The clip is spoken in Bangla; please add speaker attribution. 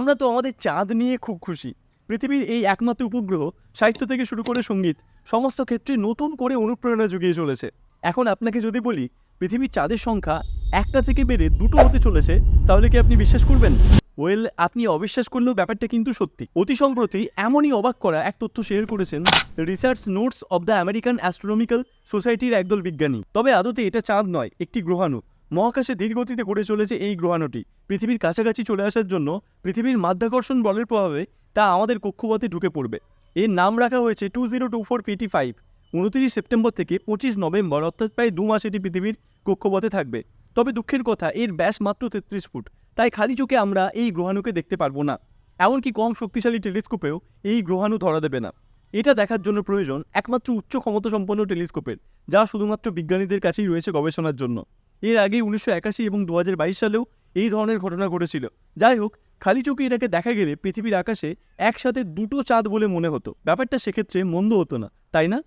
Speaker 1: আমরা তো আমাদের চাঁদ নিয়ে খুব খুশি। পৃথিবীর এই একমাত্র উপগ্রহ সাহিত্য থেকে শুরু করে সঙ্গীত সমস্ত ক্ষেত্রে নতুন করে অনুপ্রেরণা জুগিয়ে চলেছে। এখন আপনাকে যদি বলি পৃথিবীর চাঁদের সংখ্যা একটা থেকে বেড়ে দুটো হতে চলেছে, তাহলে কি আপনি বিশ্বাস করবেন? ওয়েল, আপনি অবিশ্বাস করলেও ব্যাপারটা কিন্তু সত্যি। অতি সম্প্রতি এমনই অবাক করা এক তথ্য শেয়ার করেছেন research notes of the American astronomical সোসাইটির একদল বিজ্ঞানী। তবে আদতে এটা চাঁদ নয়, একটি গ্রহাণু। মহাকাশে ধীর গতিতে ঘুরে চলেছে এই গ্রহাণুটি। পৃথিবীর কাছাকাছি চলে আসার জন্য পৃথিবীর মাধ্যাকর্ষণ বলের প্রভাবে তা আমাদের কক্ষপথে ঢুকে পড়বে। এর নাম রাখা হয়েছে 2024 PT5। 29 সেপ্টেম্বর থেকে 25 নভেম্বর, অর্থাৎ প্রায় 2 মাস এটি পৃথিবীর কক্ষপথে থাকবে। তবে দুঃখের কথা, এর ব্যাস মাত্র 33 ফুট। তাই খালি চোখে আমরা এই গ্রহাণুকে দেখতে পারবো না। এমনকি কম শক্তিশালী টেলিস্কোপেও এই গ্রহাণু ধরা দেবে না। এটা দেখার জন্য প্রয়োজন একমাত্র উচ্চ ক্ষমতা সম্পন্ন টেলিস্কোপের, যা শুধুমাত্র বিজ্ঞানীদের কাছেই রয়েছে গবেষণার জন্য। এর আগে 1981 এবং 2022 সালেও এই ধরনের ঘটনা ঘটেছিল। যাই হোক, খালি চোখে এটাকে দেখা গেলে পৃথিবীর আকাশে একসাথে দুটো চাঁদ বলে মনে হতো। ব্যাপারটা সেক্ষেত্রে মন্দ হতো না, তাই না?